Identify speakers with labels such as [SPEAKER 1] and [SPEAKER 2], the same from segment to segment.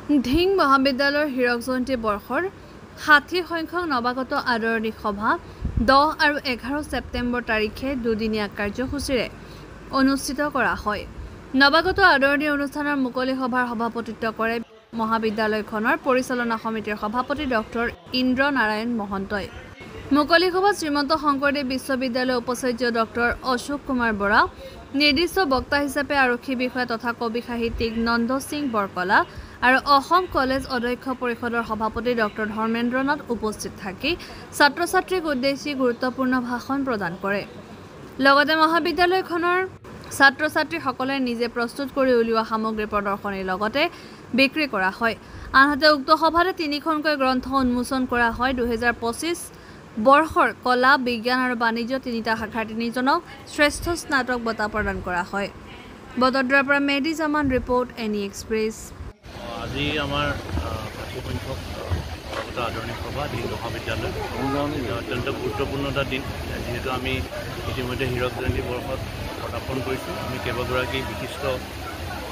[SPEAKER 1] ধিং মহাবিদ্যালয়ৰ হীৰক জয়ন্তী বৰ্ষৰ ৬০ সংখ্যক নৱাগত আদৰণি সভা ১০ আৰু ১১ ছেপ্টেম্বৰ তাৰিখে দুদিনীয়া কাৰ্যসূচীৰে অনুষ্ঠিত কৰা হয়। নৱাগত আদৰণি অনুষ্ঠানৰ মুকলি সভাৰ সভাপতিত্ব কৰে মহাবিদ্যালয়খনৰ পৰিচালনা সমিতিৰ সভাপতি ডক্টৰ ইন্দ্ৰ নাৰায়ণ মহন্তই। মুকলি সভাত শ্ৰীমন্ত শংকৰদেৱ বিশ্ববিদ্যালয়ৰ উপাচাৰ্য ডক্টৰ অশোক কুমাৰ বৰা, নিৰ্দিষ্ট বক্তা হিচাপে আৰক্ষী বিষয়া তথা কবি সাহিত্যিক নন্দ সিং বৰকলা আৰু অসম কলেজ অধ্যক্ষ পৰিষদৰ সভাপতি ডক্টৰ ধৰ্মেন্দ্ৰ নাথ উপস্থিত থাকি ছাত্ৰ ছাত্ৰীক উদ্দেশ্যি গুৰুত্বপূৰ্ণ ভাষণ প্ৰদান কৰে। লগতে মহাবিদ্যালয়খনৰ ছাত্ৰ ছাত্ৰীসকলে নিজে প্ৰস্তুত কৰি উলিওৱা সামগ্ৰী প্ৰদৰ্শনীৰ লগতে বিক্ৰী কৰা হয়। আনহাতে উক্ত সভাতে ৩খনকৈ গ্ৰন্থ উন্মোচন কৰা হয়। ২০২৫ বৰ্ষৰ কলা, বিজ্ঞান আৰু বাণিজ্য তিনিটা শাখাৰ ৩জনক শ্ৰেষ্ঠ স্নাতক বঁটা প্ৰদান কৰা হয়। বদোদৰাৰ পৰা Mehdi Zaman report, any express.
[SPEAKER 2] আজি আমাৰ ৬০ সংখ্যক নৱাগত আদৰণি সভা ধিং মহাবিদ্যালয় অত্যন্ত গুৰুত্বপূৰ্ণ এটা দিন, যিহেতু আমি ইতিমধ্যে হীৰক জয়ন্তী বৰ্ষত পদাৰ্পণ কৰিছোঁ। আমি কেইবাগৰাকী বিশিষ্ট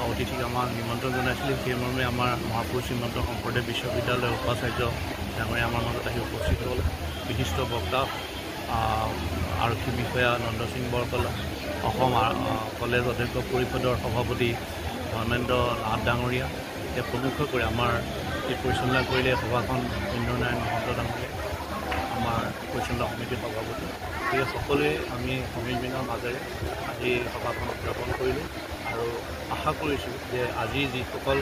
[SPEAKER 2] অতিথিক আমাৰ নিমন্ত্ৰণ জনাইছিলোঁ। সেই মৰ্মে আমাৰ মহাপুৰুষ শ্ৰীমন্ত শংকৰদেৱ বিশ্ববিদ্যালয়ৰ উপাচাৰ্য ডাঙৰীয়া আমাৰ মাজত আহি উপস্থিত হ'ল। বিশিষ্ট বক্তা আৰক্ষী বিষয়া নন্দ সিং বৰকলা, অসম কলেজ অধ্যক্ষ পৰিষদৰ সভাপতি ধৰ্মেন্দ্ৰ নাথ ডাঙৰীয়া, প্ৰমুখ কৰি আমাৰ এই পৰিচালনা কৰিলে সভাখন ইন্দ্ৰ নাৰায়ণ মহন্ত ডাঙৰীয়া, আমাৰ পৰিচালনা সমিতিৰ সভাপতি। গতিকে সকলোৱে আমি সমিলমিলৰ মাজেৰে আজি সভাখন উদযাপন কৰিলোঁ আৰু আশা কৰিছোঁ যে আজি যিসকল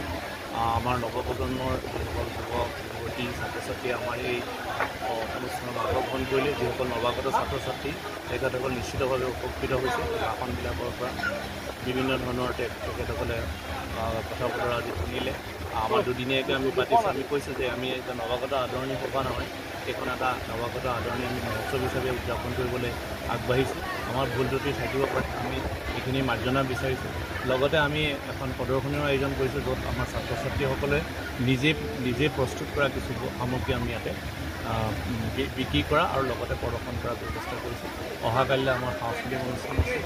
[SPEAKER 2] আমাৰ নৱপ্ৰজন্মৰ যিসকল যুৱক যুৱতী ছাত্ৰ ছাত্ৰীয়ে আমাৰ এই অনুষ্ঠানত অংশগ্ৰহণ কৰিলে, যিসকল নৱাগত ছাত্ৰ ছাত্ৰী তেখেতসকল নিশ্চিতভাৱে উপকৃত হৈছে। আসনবিলাকৰ পৰা বিভিন্ন ধৰণৰ তেখেতসকলে কথা বতৰা আজি শুনিলে। আমাৰ দুদিনীয়াকৈ আমি পাতিছোঁ। আমি কৈছোঁ যে আমি এটা নৱাগত আদৰণি সভা নহয়, এইখন এটা নৱাগত আদৰণি আমি মহোৎসৱ হিচাপে উদযাপন কৰিবলৈ আগবাঢ়িছোঁ। আমাৰ ভুল ত্ৰুটি থাকিব পাৰে, আমি এইখিনি মাৰ্জনা বিচাৰিছোঁ। লগতে আমি এখন প্ৰদৰ্শনীৰ আয়োজন কৰিছোঁ, য'ত আমাৰ ছাত্ৰ ছাত্ৰীসকলে নিজে প্ৰস্তুত কৰা কিছু সামগ্ৰী আমি ইয়াতে বিক্ৰী কৰা আৰু লগতে প্ৰদৰ্শন কৰাৰ ব্যৱস্থা কৰিছোঁ। অহাকালিলৈ আমাৰ সাংস্কৃতিক অনুষ্ঠান আছে,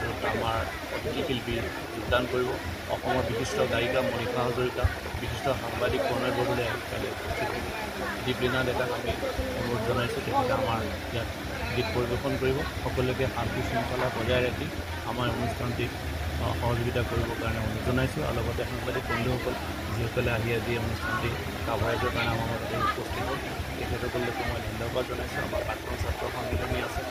[SPEAKER 2] য'ত আমাৰ অতিথি শিল্পী যোগদান কৰিব। অসমৰ বিশিষ্ট গায়িকা মণিষা হাজৰিকা, বিশিষ্ট সাংবাদিক প্ৰণয় বৰদলৈ কাইলৈ উপস্থিত হ'ব। দীপলীনা ডেকাক আমি অনুৰোধ জনাইছোঁ, তেখেতে আমাৰ ইয়াত গীত পৰিৱেশন কৰিব। সকলোকে শান্তি শৃংখলা বজাই ৰাখি আমাৰ অনুষ্ঠানটিত সহযোগিতা কৰিবৰ কাৰণে অনুৰোধ জনাইছোঁ। আৰু লগতে সাংবাদিক বন্ধুসকল যিসকলে আহি আজি অনুষ্ঠানটি কাভাৰেজৰ কাৰণে আমাৰ মাজতে উপস্থিত হ'ল, তেখেতসকলকে মই ধন্যবাদ জনাইছোঁ। আমাৰ প্ৰাক্তন ছাত্ৰ সন্মিলনী আছে,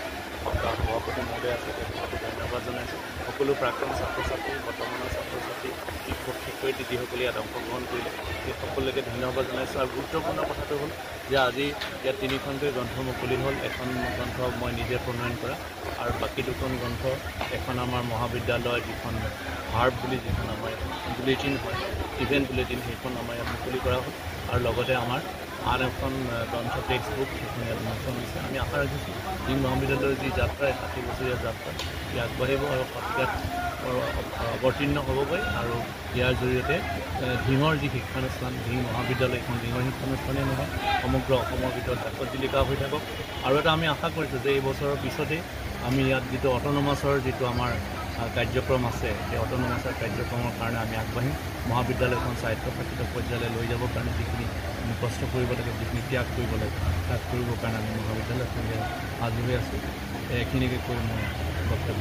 [SPEAKER 2] সপ্তাহ সভাপতি মহোদয় আছে, তেখেতকো ধন্যবাদ জনাইছোঁ। সকলো প্ৰাক্তন ছাত্ৰ ছাত্ৰী, বৰ্তমানৰ ছাত্ৰ ছাত্ৰী, শিক্ষক শিক্ষয়িত্ৰী যিসকলে ইয়াত অংশগ্ৰহণ কৰিলে, সেই সকলোকে ধন্যবাদ জনাইছোঁ। আৰু গুৰুত্বপূৰ্ণ কথাটো হ'ল যে আজি ইয়াত 3খনকৈ গ্ৰন্থ মুকলি হ'ল। এখন গ্ৰন্থ মই নিজে প্ৰণয়ন কৰা আৰু বাকী 2খন গ্ৰন্থ, এখন আমাৰ মহাবিদ্যালয়ৰ যিখন ভাৰ্ব বুলি যিখন আমাৰ বুলেটিন হয়, ইভেণ্ট বুলেটিন, সেইখন আমাৰ ইয়াত মুকলি কৰা হ'ল। আৰু লগতে আমাৰ আন এখন গ্ৰন্থ টেক্সট বুক, সেইখন ইয়াত উন্মোচন হৈছে। আমি আশা ৰাখিছোঁ ধিং মহাবিদ্যালয়ৰ যি যাত্ৰা, 60 বছৰীয়া যাত্ৰা, ই আগবাঢ়িব আৰু সত্যাত অৱতীৰ্ণ হ'বগৈ। আৰু ইয়াৰ জৰিয়তে ধিঙৰ যি শিক্ষানুষ্ঠান, ধিং মহাবিদ্যালয়, এখন ধিঙৰ শিক্ষানুষ্ঠানেই নহয়, সমগ্ৰ অসমৰ ভিতৰত জাকত জিলিকা হৈ থাকক। আৰু এটা আমি আশা কৰিছোঁ যে এই বছৰৰ পিছতেই আমি ইয়াত যিটো অট'নমাছৰ যিটো আমাৰ কাৰ্যক্ৰম আছে, সেই অট'নমাছৰ কাৰ্যক্ৰমৰ কাৰণে আমি আগবাঢ়িম। মহাবিদ্যালয়খন স্বায়ত্তশাসিত পৰ্যায়লৈ লৈ যাবৰ কাৰণে যিখিনি আমি কষ্ট কৰিব লাগে, যিখিনি ত্যাগ কৰিব লাগে, তাক কৰিবৰ কাৰণে আমি মহাবিদ্যালয়খন সাজু হৈ আছোঁ। এইখিনিকে কৈ মই বক্তব্য